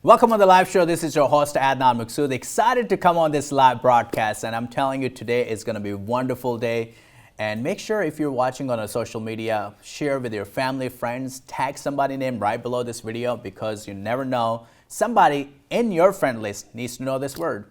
Welcome on the live show. This is your host Adnan Maksud. Excited to come on this live broadcast, and I'm telling you today is going to be a wonderful day. And make sure if you're watching on a social media, share with your family, friends, tag somebody named right below this video because you never know, somebody in your friend list needs to know this word.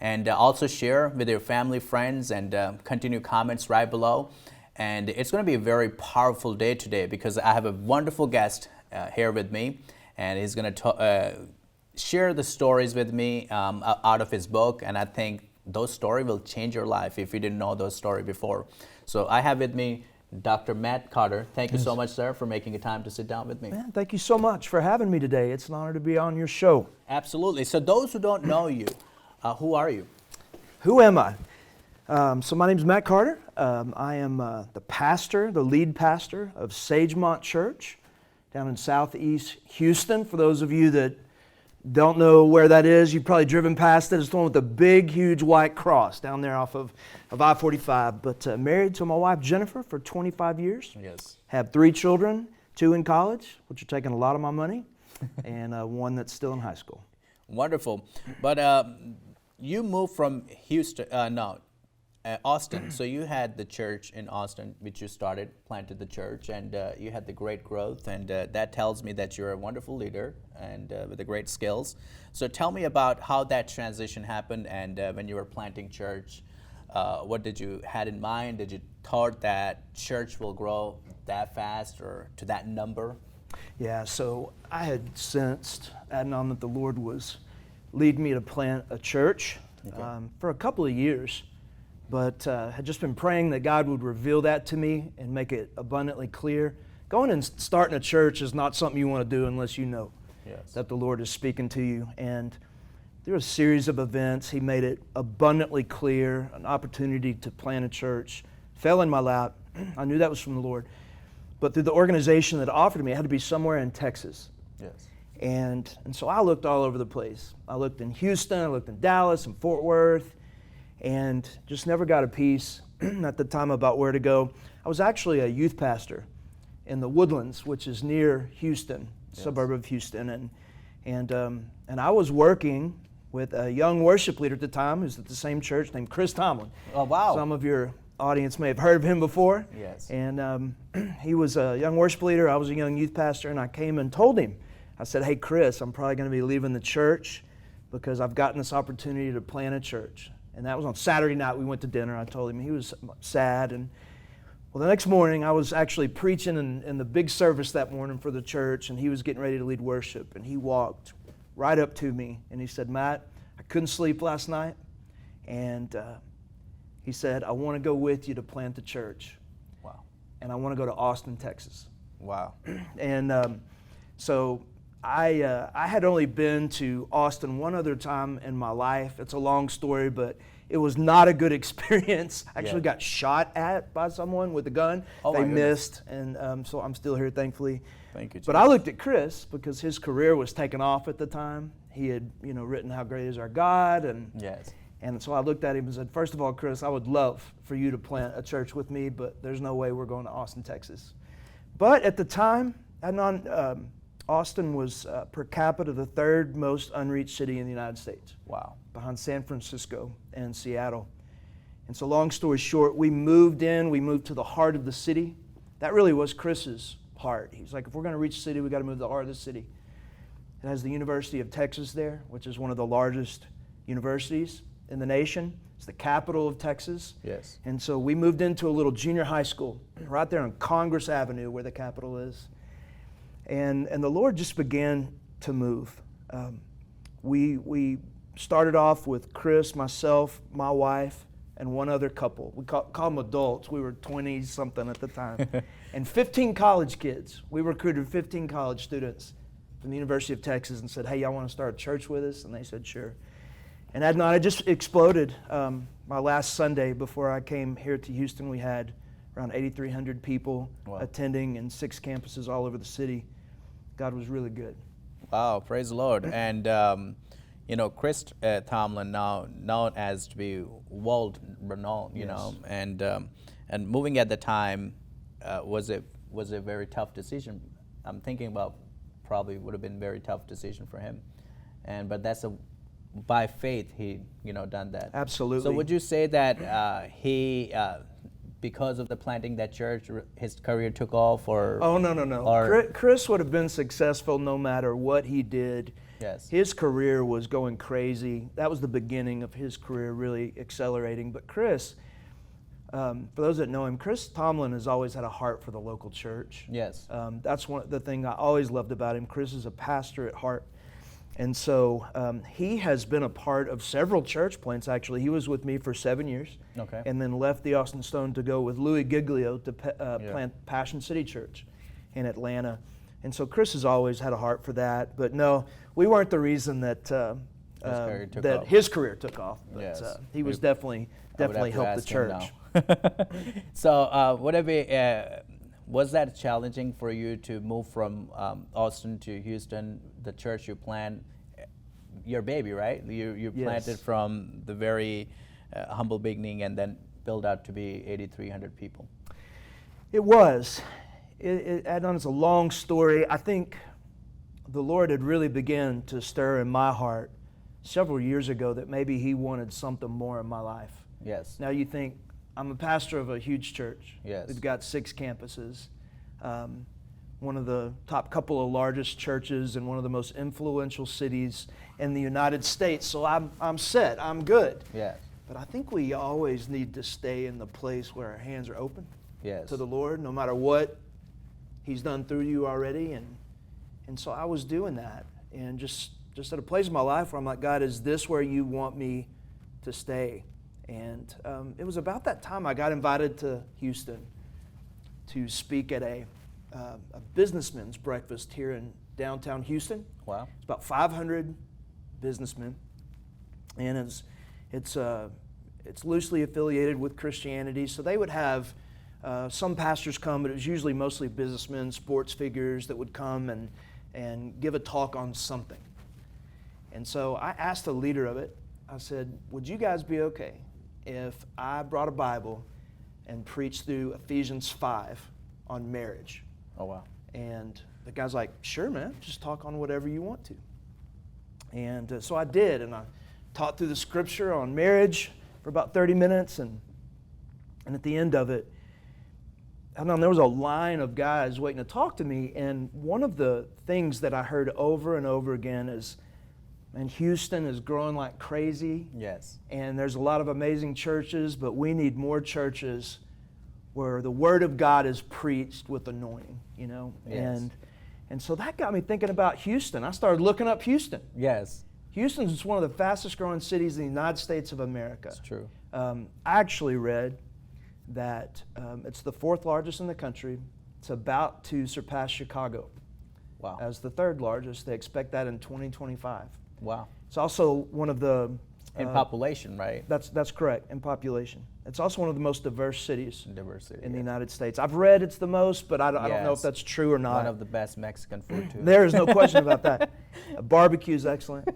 And also share with your family, friends, and continue comments right below. And it's going to be a very powerful day today because I have a wonderful guest here with me, and he's going to share the stories with me out of his book, and I think those stories will change your life if you didn't know those stories before. So I have with me Dr. Matt Carter. Thank you so much, sir, for making a time to sit down with me. Man, thank you so much for having me today. It's an honor to be on your show. Absolutely. So those who don't know you, who are you? Who am I? So my name is Matt Carter. I am the pastor, the lead pastor of Sagemont Church down in southeast Houston. For those of you that don't know where that is, you've probably driven past it. It's the one with the big, huge white cross down there off of I-45. But married to my wife, Jennifer, for 25 years. Yes. Have 3 children, 2 in college, which are taking a lot of my money, and one that's still in high school. Wonderful. But you moved from Austin. So you had the church in Austin, which you planted the church, and you had the great growth, and that tells me that you're a wonderful leader and with the great skills. So tell me about how that transition happened, and when you were planting church, what did you had in mind? Did you thought that church will grow that fast or to that number? Yeah, so I had sensed, Adnan, that the Lord was leading me to plant a church for a couple of years. But had just been praying that God would reveal that to me and make it abundantly clear. Going and starting a church is not something you want to do unless you know that the Lord is speaking to you. And through a series of events, He made it abundantly clear, an opportunity to plant a church fell in my lap. I knew that was from the Lord. But through the organization that offered me, it had to be somewhere in Texas. Yes. And so I looked all over the place. I looked in Houston, I looked in Dallas and Fort Worth, and just never got a piece at the time about where to go. I was actually a youth pastor in the Woodlands, which is near Houston, suburb of Houston, and I was working with a young worship leader at the time who's at the same church named Chris Tomlin. Oh, wow. Some of your audience may have heard of him before. Yes. And he was a young worship leader. I was a young youth pastor, and I came and told him. I said, "Hey, Chris, I'm probably going to be leaving the church because I've gotten this opportunity to plant a church." And that was on Saturday night. We went to dinner. I told him. He was sad. And well, the next morning, I was actually preaching in the big service that morning for the church, and he was getting ready to lead worship. And he walked right up to me, and he said, "Matt, I couldn't sleep last night." And he said, "I want to go with you to plant the church." Wow. And I want to go to Austin, Texas. Wow. And so I had only been to Austin one other time in my life. It's a long story, but it was not a good experience. I actually got shot at by someone with a gun. Oh, they my missed, and so I'm still here, thankfully. Thank you, Jesus. But I looked at Chris because his career was taking off at the time. He had, written "How Great Is Our God," and so I looked at him and said, "First of all, Chris, I would love for you to plant a church with me, but there's no way we're going to Austin, Texas." But at the time, Austin was per capita the 3rd most unreached city in the United States. Wow. Behind San Francisco and Seattle. And so long story short, we moved to the heart of the city. That really was Chris's heart. He's like, if we're going to reach the city, we got to move to the heart of the city. It has the University of Texas there, which is one of the largest universities in the nation. It's the capital of Texas. Yes. And so we moved into a little junior high school right there on Congress Avenue where the Capitol is. And the Lord just began to move. We started off with Chris, myself, my wife, and one other couple. We call them adults. We were 20-something at the time. And 15 college kids. We recruited 15 college students from the University of Texas and said, "Hey, y'all want to start a church with us?" And they said, "Sure." And that night, I just exploded. My last Sunday before I came here to Houston, we had around 8,300 people attending in 6 campuses all over the city. God was really good. Wow, praise the Lord. And, Chris Tomlin, now known as to be world renowned, you know, and moving at the time, was it a very tough decision? I'm thinking about probably would have been a very tough decision for him. but that's by faith he done that. Absolutely. So would you say that he because of the planting that church, his career took off, or? Oh, no. Chris would have been successful no matter what he did. Yes. His career was going crazy. That was the beginning of his career really accelerating. But Chris, for those that know him, Chris Tomlin has always had a heart for the local church. Yes. That's the thing I always loved about him. Chris is a pastor at heart. And so he has been a part of several church plants, actually. He was with me for 7 years. Okay. And then left the Austin Stone to go with Louis Giglio to plant Passion City Church in Atlanta. And so Chris has always had a heart for that. But no, we weren't the reason that his career took off. But Yes. He was definitely helped the church. So was that challenging for you to move from Austin to Houston, the church you planned, your baby, right? You planted Yes. from the very humble beginning and then built out to be 8,300 people. It was. Adnan, it's a long story. I think the Lord had really begun to stir in my heart several years ago that maybe He wanted something more in my life. Yes. Now you think, I'm a pastor of a huge church. Yes. We've got 6 campuses. One of the top couple of largest churches in one of the most influential cities in the United States. So I'm set, I'm good. Yes. But I think we always need to stay in the place where our hands are open Yes. to the Lord, no matter what He's done through you already. And so I was doing that. And just at a place in my life where I'm like, God, is this where you want me to stay? And it was about that time I got invited to Houston to speak at a businessman's breakfast here in downtown Houston. Wow. It's about 500 businessmen, and it's loosely affiliated with Christianity. So they would have some pastors come, but it was usually mostly businessmen, sports figures that would come and give a talk on something. And so I asked the leader of it, I said, would you guys be okay if I brought a Bible and preached through Ephesians 5 on marriage? Oh, wow. And the guy's like, sure, man, just talk on whatever you want to. And so I did, and I taught through the scripture on marriage for about 30 minutes, and at the end of it, there was a line of guys waiting to talk to me, and one of the things that I heard over and over again is, man, Houston is growing like crazy. Yes. And there's a lot of amazing churches, but we need more churches where the Word of God is preached with anointing, Yes. And so that got me thinking about Houston. I started looking up Houston. Yes. Houston's one of the fastest growing cities in the United States of America. That's true. I actually read that it's the 4th largest in the country. It's about to surpass Chicago. Wow. As the 3rd largest. They expect that in 2025. Wow. It's also one of the... In population, right? That's correct, in population. It's also one of the most diverse cities Diversity. in the United States. I've read it's the most, but I don't know if Yes. that's true or not. One of the best Mexican food, too. There is no question about that. Barbecue is excellent.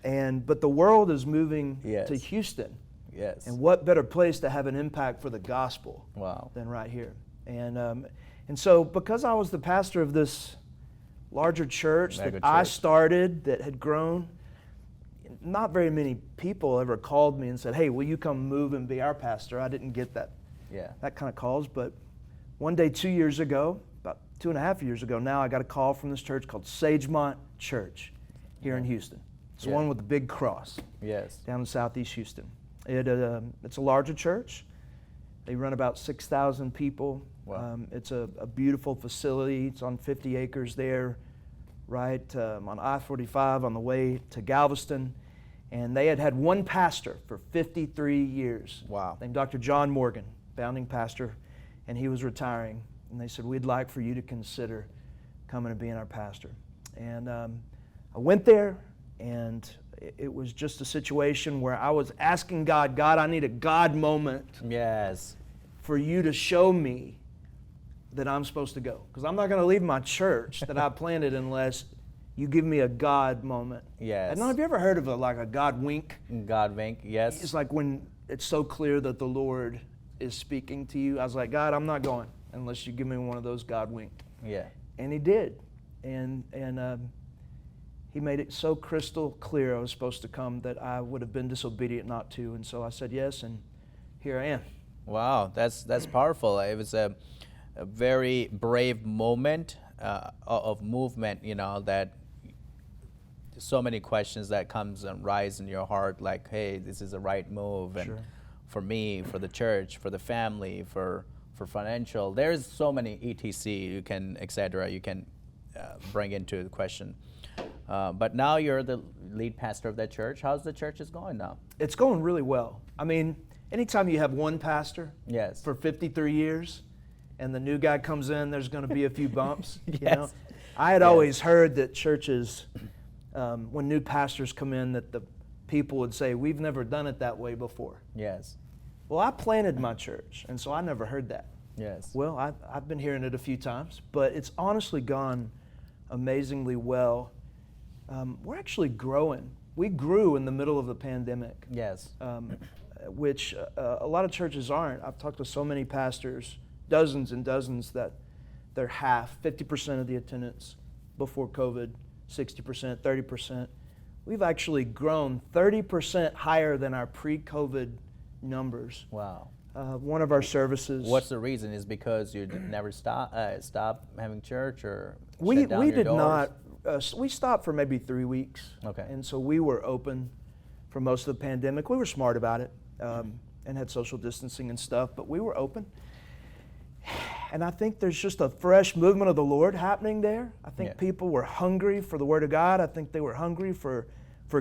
But the world is moving Yes. to Houston. Yes. And what better place to have an impact for the gospel Wow. than right here? And so because I was the pastor of this larger church Mega that I church. started, that had grown, not very many people ever called me and said, hey, will you come move and be our pastor? I didn't get that kind of calls. But one day 2 years ago, about 2.5 years ago now, I got a call from this church called Sagemont Church here in Houston. It's the one with the big cross. Yes. Down in southeast Houston. It's a larger church. They run about 6,000 people. Wow. It's a beautiful facility. It's on 50 acres there, right on I-45 on the way to Galveston. And they had one pastor for 53 years. Wow. Named Dr. John Morgan, founding pastor, and he was retiring. And they said, we'd like for you to consider coming and being our pastor. And I went there, and it was just a situation where I was asking God, I need a God moment Yes. for you to show me that I'm supposed to go. Because I'm not going to leave my church that I planted unless you give me a God moment. Yes. And have you ever heard of a God wink? God wink, yes. It's like when it's so clear that the Lord is speaking to you. I was like, God, I'm not going unless you give me one of those God wink. Yeah. And He did. And he made it so crystal clear I was supposed to come that I would have been disobedient not to. And so I said yes, and here I am. Wow, that's powerful. It was a very brave moment of movement, that so many questions that comes and rise in your heart, like, hey, this is the right move, and Sure. for me, for the church, for the family, for financial. There's so many etc. you can, etc. you can bring into the question. But now you're the lead pastor of that church. How's the church is going now? It's going really well. I mean, anytime you have one pastor Yes. for 53 years and the new guy comes in, there's going to be a few bumps. You know? Yes. I had Yes. always heard that churches, when new pastors come in, that the people would say, we've never done it that way before. Yes. Well, I planted my church, and so I never heard that. Yes. Well, I've been hearing it a few times, but it's honestly gone amazingly well. We're actually growing. We grew in the middle of the pandemic, Yes. which a lot of churches aren't. I've talked to so many pastors, dozens and dozens, that they're 50% of the attendance before COVID, 60%, 30%. We've actually grown 30% higher than our pre-COVID numbers. Wow. One of our services. What's the reason? Is because you never stop having church, or We shut down we your did doors? not. We stopped for maybe 3 weeks. Okay. And so we were open for most of the pandemic. We were smart about it, and had social distancing and stuff, but we were open. And I think there's just a fresh movement of the Lord happening there. I think Yeah. people were hungry for the Word of God. I think they were hungry for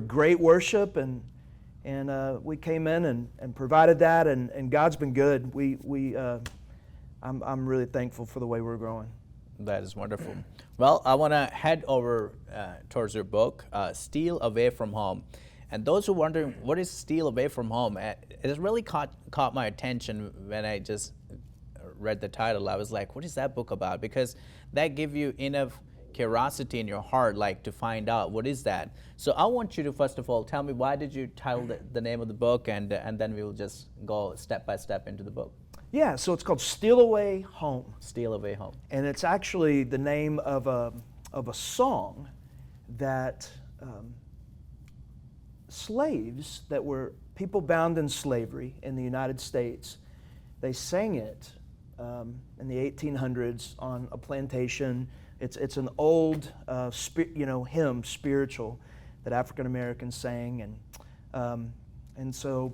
great worship, and we came in and provided that, and God's been good. I'm really thankful for the way we're growing. That is wonderful. Well, I want to head over towards your book, Steal Away from Home. And those who are wondering, what is Steal Away from Home? It has really caught my attention when I just read the title. I was like, what is that book about? Because that gives you enough curiosity in your heart, like, to find out what is that. So I want you to, first of all, tell me, why did you title the name of the book, and then we will just go step by step into the book. Yeah, so it's called Steal Away Home. Steal Away Home. And it's actually the name of a song that slaves that were people bound in slavery in the United States, they sang it in the 1800s on a plantation. It's an old hymn, spiritual, that African Americans sang, and so.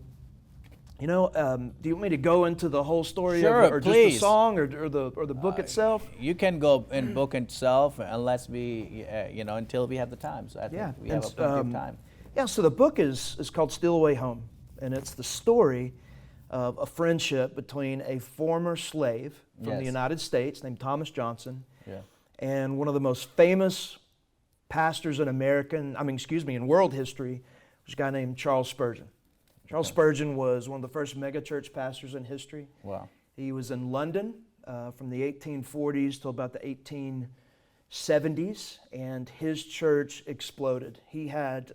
Do you want me to go into the whole story Sure, of it, or please. just the song, or the book itself? You can go in book itself, unless we, until we have the time. So I think we have plenty of time. Yeah, so the book is called Steal Away Home, and it's the story of a friendship between a former slave from the Yes. United States named Thomas Johnson, Yeah. and one of the most famous pastors in in world history, was a guy named Charles Spurgeon. Charles Spurgeon was one of the first megachurch pastors in history. Wow. He was in London from the 1840s till about the 1870s, and his church exploded. He had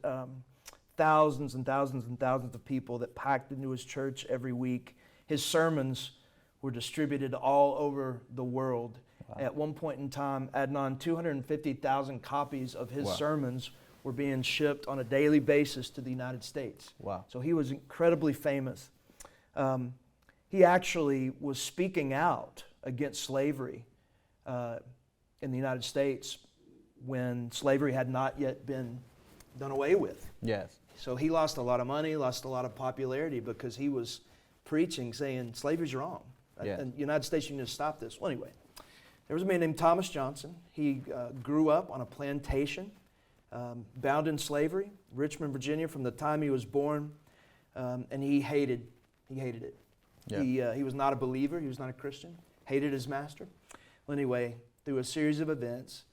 thousands and thousands and thousands of people that packed into his church every week. His sermons were distributed all over the world. Wow. At one point in time, Adnan, 250,000 copies of his sermons were being shipped on a daily basis to the United States. Wow. So he was incredibly famous. He actually was speaking out against slavery in the United States when slavery had not yet been done away with. Yes. So he lost a lot of money, lost a lot of popularity, because he was preaching, saying slavery's wrong. Yeah. And the United States, you need to stop this. Well, anyway, there was a man named Thomas Johnson. He grew up on a plantation, bound in slavery, Richmond, Virginia, from the time he was born, and he hated it. Yeah. He was not a believer. He was not a Christian. Hated his master. Well, anyway, through a series of events,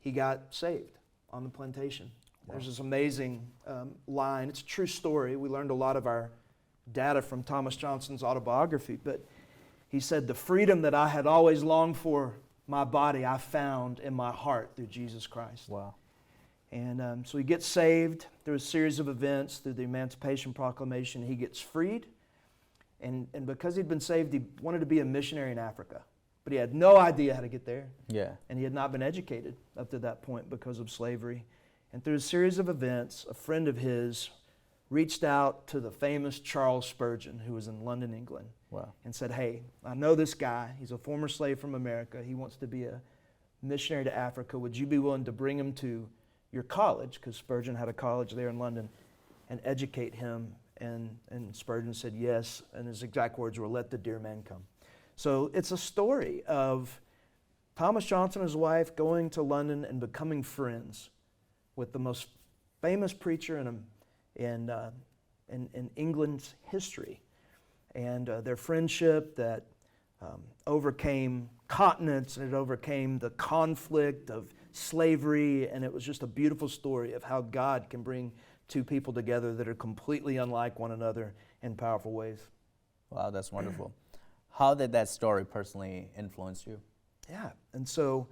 he got saved on the plantation. Wow. There's this amazing line. It's a true story. We learned a lot of our data from Thomas Johnson's autobiography, but he said, "The freedom that I had always longed for my body, I found in my heart through Jesus Christ." Wow. And so he gets saved through a series of events, through the Emancipation Proclamation. He gets freed. And because he'd been saved, he wanted to be a missionary in Africa. But he had no idea how to get there. Yeah. And he had not been educated up to that point because of slavery. And through a series of events, a friend of his reached out to the famous Charles Spurgeon, who was in London, England, Wow. and said, hey, I know this guy. He's a former slave from America. He wants to be a missionary to Africa. Would you be willing to bring him to your college, because Spurgeon had a college there in London, and educate him? And Spurgeon said yes, and his exact words were, let the dear man come. So it's a story of Thomas Johnson and his wife going to London and becoming friends with the most famous preacher in England's history. And their friendship that overcame continents, and it overcame the conflict of slavery, and it was just a beautiful story of how God can bring two people together that are completely unlike one another in powerful ways. Wow, that's wonderful. How did that story personally influence you? Yeah, and so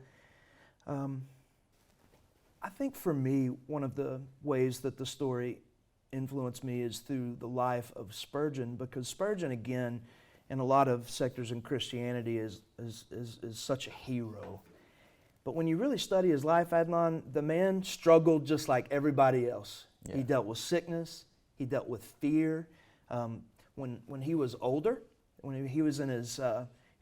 I think for me, one of the ways that the story influenced me is through the life of Spurgeon, because Spurgeon, again, in a lot of sectors in Christianity is such a hero. But when you really study his life, Adnan, the man struggled just like everybody else. Yeah. He dealt with sickness. He dealt with fear. When he was older, when he was in his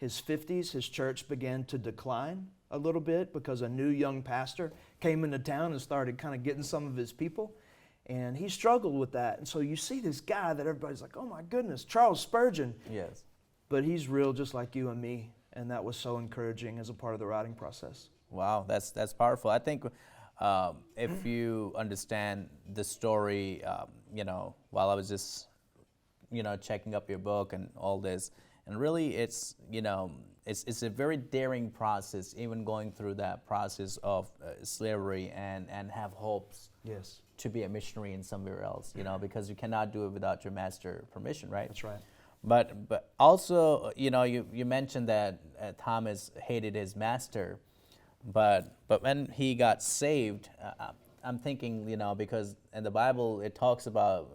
50s, his church began to decline a little bit because a new young pastor came into town and started kind of getting some of his people. And he struggled with that. And so you see this guy that everybody's like, oh my goodness, Charles Spurgeon. Yes. But he's real just like you and me. And that was so encouraging as a part of the writing process. Wow, that's powerful. I think if you understand the story, while I was just, checking up your book and all this, and really it's a very daring process, even going through that process of slavery and have hopes. Yes. To be a missionary in somewhere else, because you cannot do it without your master permission, right? That's right. But also, you mentioned that Thomas hated his master, but when he got saved, I'm thinking, because in the Bible it talks about,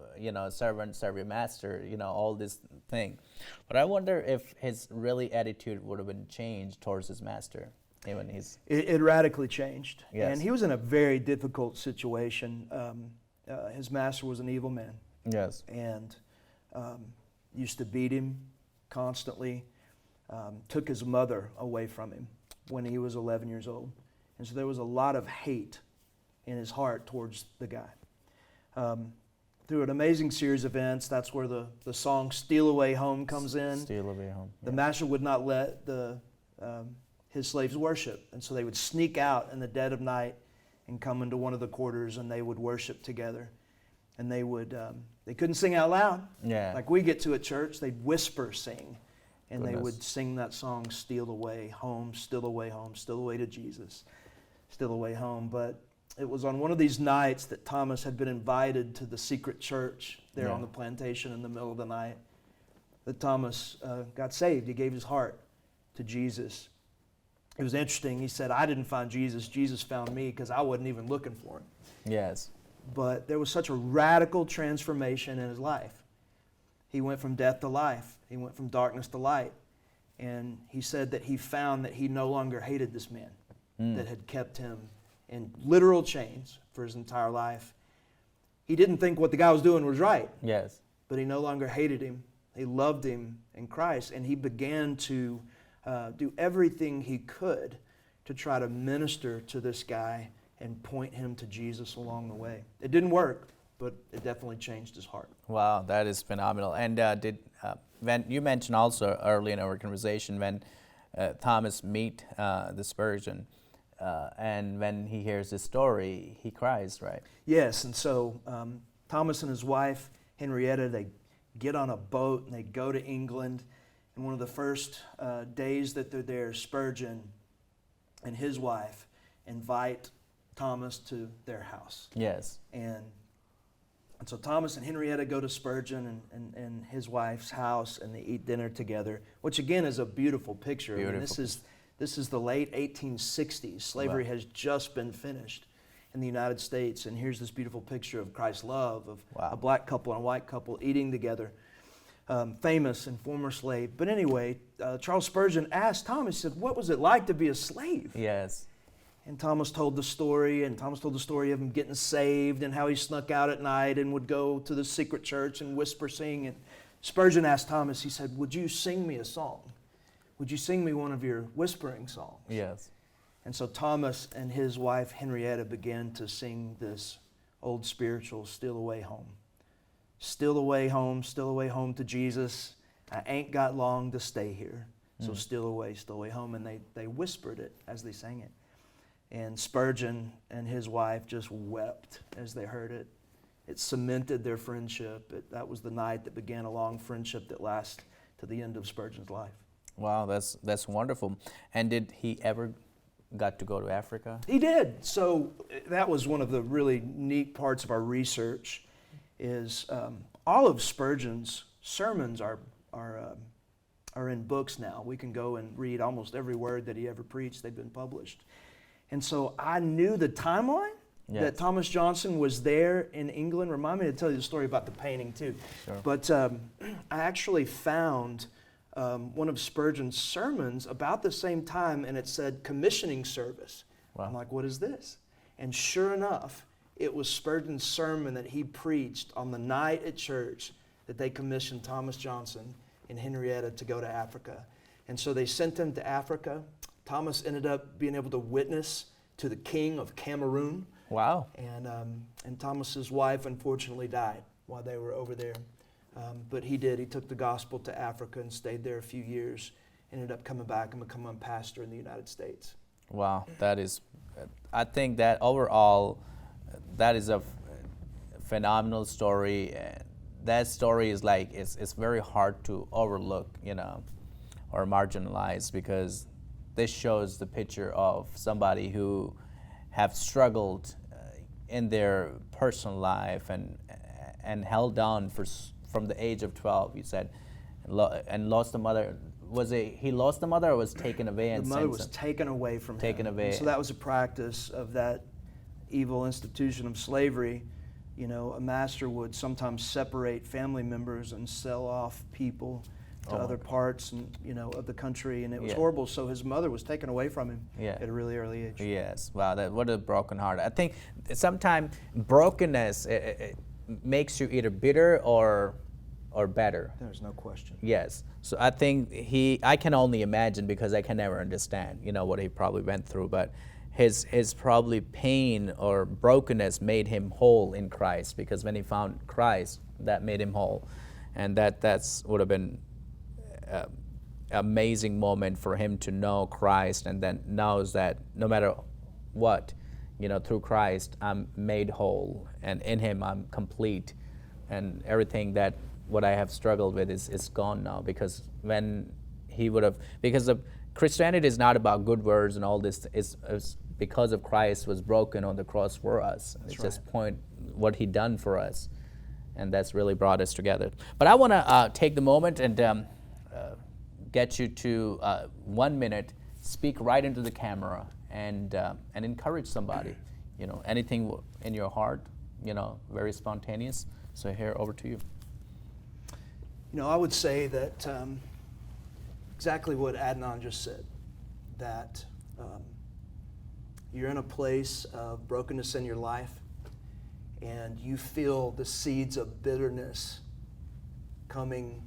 servant, serve your master, all this thing. But I wonder if his really attitude would have been changed towards his master. Even it radically changed. Yes. And he was in a very difficult situation. His master was an evil man. Yes. And used to beat him constantly, took his mother away from him when he was 11 years old. And so there was a lot of hate in his heart towards the guy. Through an amazing series of events, that's where the song Steal Away Home comes in. Steal Away Home. The master would not let his slaves worship. And so they would sneak out in the dead of night and come into one of the quarters, and they would worship together. And they couldn't sing out loud like we get to at church. They'd whisper sing. And They would sing that song, Steal Away Home, Steal Away Home, Steal Away to Jesus, Steal Away Home. But it was on one of these nights that Thomas had been invited to the secret church there on the plantation in the middle of the night that Thomas got saved. He gave his heart to Jesus. It was interesting. He said, I didn't find Jesus. Jesus found me because I wasn't even looking for him. Yes. But there was such a radical transformation in his life. He went from death to life. He went from darkness to light. And he said that he found that he no longer hated this man that had kept him in literal chains for his entire life. He didn't think what the guy was doing was right. Yes. But he no longer hated him. He loved him in Christ. And he began to do everything he could to try to minister to this guy and point him to Jesus along the way. It didn't work, but it definitely changed his heart. Wow, that is phenomenal. And when you mentioned also early in our conversation when Thomas meet the Spurgeon, and when he hears his story, he cries, right? Yes, and so Thomas and his wife, Henrietta, they get on a boat and they go to England. And one of the first days that they're there, Spurgeon and his wife invite Thomas to their house. Yes. And so Thomas and Henrietta go to Spurgeon and his wife's house, and they eat dinner together, which again is a beautiful picture. Beautiful. I mean, this is the late 1860s. Slavery has just been finished in the United States, and here's this beautiful picture of Christ's love, of a black couple and a white couple eating together. Famous and former slave. But anyway, Charles Spurgeon asked Thomas, he said, what was it like to be a slave? Yes. And Thomas told the story, and Thomas told the story of him getting saved and how he snuck out at night and would go to the secret church and whisper sing. And Spurgeon asked Thomas, he said, would you sing me a song? Would you sing me one of your whispering songs? Yes. And so Thomas and his wife Henrietta began to sing this old spiritual, Steal Away Home. Steal away home to Jesus. I ain't got long to stay here. So steal away home. And they whispered it as they sang it. And Spurgeon and his wife just wept as they heard it. It cemented their friendship. That was the night that began a long friendship that lasts to the end of Spurgeon's life. Wow, that's wonderful. And did he ever got to go to Africa? He did. So that was one of the really neat parts of our research is all of Spurgeon's sermons are in books now. We can go and read almost every word that he ever preached. They've been published. And so I knew the timeline that Thomas Johnson was there in England. Remind me to tell you the story about the painting too. Sure. But I actually found one of Spurgeon's sermons about the same time, and it said commissioning service. Wow. I'm like, what is this? And sure enough, it was Spurgeon's sermon that he preached on the night at church that they commissioned Thomas Johnson and Henrietta to go to Africa. And so they sent him to Africa. Thomas ended up being able to witness to the king of Cameroon. Wow. And Thomas's wife unfortunately died while they were over there. But he did. He took the gospel to Africa and stayed there a few years. Ended up coming back and becoming a pastor in the United States. Wow, that is, I think that overall, that is a phenomenal story. That story is like, it's very hard to overlook, or marginalize, because this shows the picture of somebody who have struggled in their personal life and held on from the age of 12, you said, and lost the mother. He lost the mother or was taken away? The mother was taken away from him. Taken away. And so that was a practice of that evil institution of slavery. A master would sometimes separate family members and sell off people to other parts of the country, and it was horrible. So his mother was taken away from him at a really early age. Yes, wow, what a broken heart. I think sometimes brokenness it makes you either bitter or better. There's no question. Yes, so I think I can only imagine, because I can never understand, what he probably went through, but his probably pain or brokenness made him whole in Christ, because when he found Christ, that made him whole, and that's would have been amazing moment for him to know Christ, and then knows that no matter what, through Christ I'm made whole, and in him I'm complete, and everything that what I have struggled with is gone now, because when he would have, because of Christianity is not about good words and all this, it's because of Christ was broken on the cross for us. That's it's right. just what he done for us, and that's really brought us together. But I want to take the moment and get you to 1 minute, speak right into the camera, and encourage somebody. Anything in your heart, very spontaneous. So here, over to you. I would say that exactly what Adnan just said, that you're in a place of brokenness in your life, and you feel the seeds of bitterness coming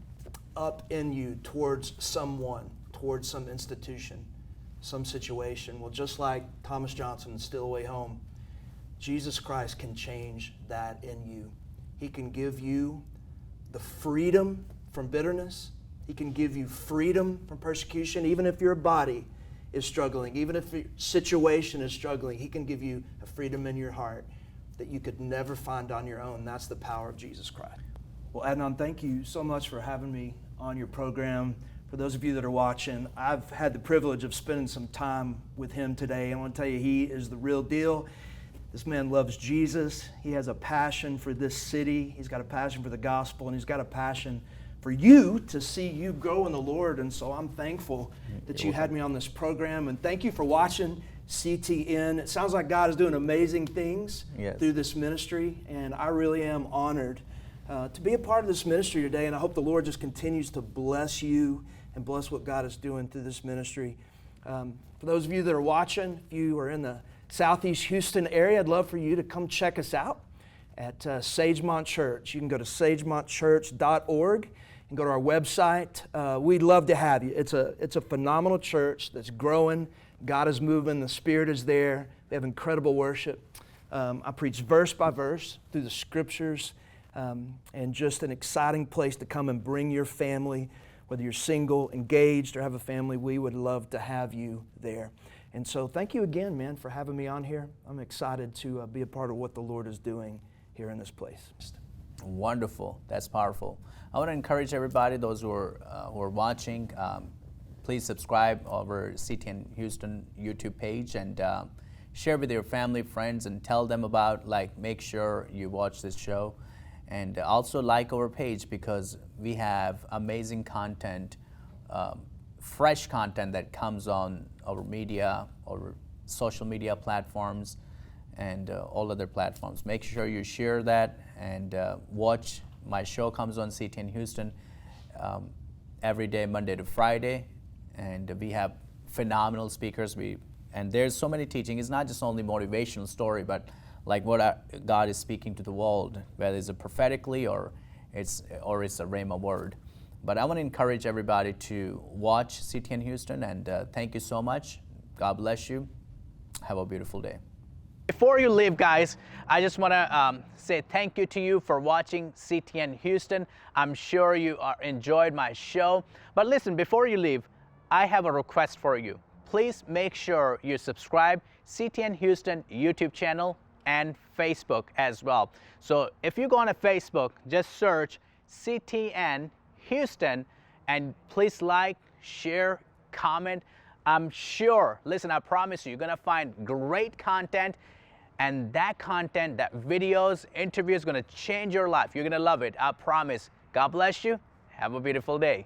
up in you towards someone, towards some institution, some situation. Well, just like Thomas Johnson, Steal Away Home, Jesus Christ can change that in you. He can give you the freedom from bitterness. He can give you freedom from persecution, even if your body is struggling, even if your situation is struggling. He can give you a freedom in your heart that you could never find on your own. That's the power of Jesus Christ. Well, Adnan, thank you so much for having me on your program. For those of you that are watching, I've had the privilege of spending some time with him today. I want to tell you, he is the real deal. This man loves Jesus. He has a passion for this city. He's got a passion for the gospel, and he's got a passion for you to see you grow in the Lord. And so I'm thankful that you had me on this program. And thank you for watching CTN. It sounds like God is doing amazing things through this ministry. And I really am honored to be a part of this ministry today. And I hope the Lord just continues to bless you and bless what God is doing through this ministry. For those of you that are watching, if you are in the Southeast Houston area, I'd love for you to come check us out at Sagemont Church. You can go to sagemontchurch.org and go to our website. We'd love to have you. It's a phenomenal church that's growing. God is moving. The Spirit is there. We have incredible worship. I preach verse by verse through the Scriptures, and just an exciting place to come and bring your family. Whether you're single, engaged, or have a family, we would love to have you there. And so thank you again, man, for having me on here. I'm excited to be a part of what the Lord is doing here in this place. Wonderful. That's powerful. I want to encourage everybody, those who are watching, please subscribe over CTN Houston YouTube page and share with your family, friends, and tell them about, make sure you watch this show. And also like our page, because we have amazing content, fresh content that comes on our media, our social media platforms, and all other platforms. Make sure you share that and watch. My show comes on CTN Houston every day, Monday to Friday, and we have phenomenal speakers. And there's so many teaching. It's not just only motivational story, but like what God is speaking to the world, whether it's a prophetically or it's a rhema word. But I want to encourage everybody to watch CTN Houston, and thank you so much. God bless you. Have a beautiful day. Before you leave, guys, I just want to say thank you to you for watching CTN Houston. I'm sure you enjoyed my show. But listen, before you leave, I have a request for you. Please make sure you subscribe CTN Houston YouTube channel and Facebook as well. So if you go on to Facebook, just search CTN Houston, and please like, share, comment. I'm sure, listen, I promise you, you're gonna find great content, and that content, that videos, interviews, gonna change your life. You're gonna love it, I promise. God bless you. Have a beautiful day.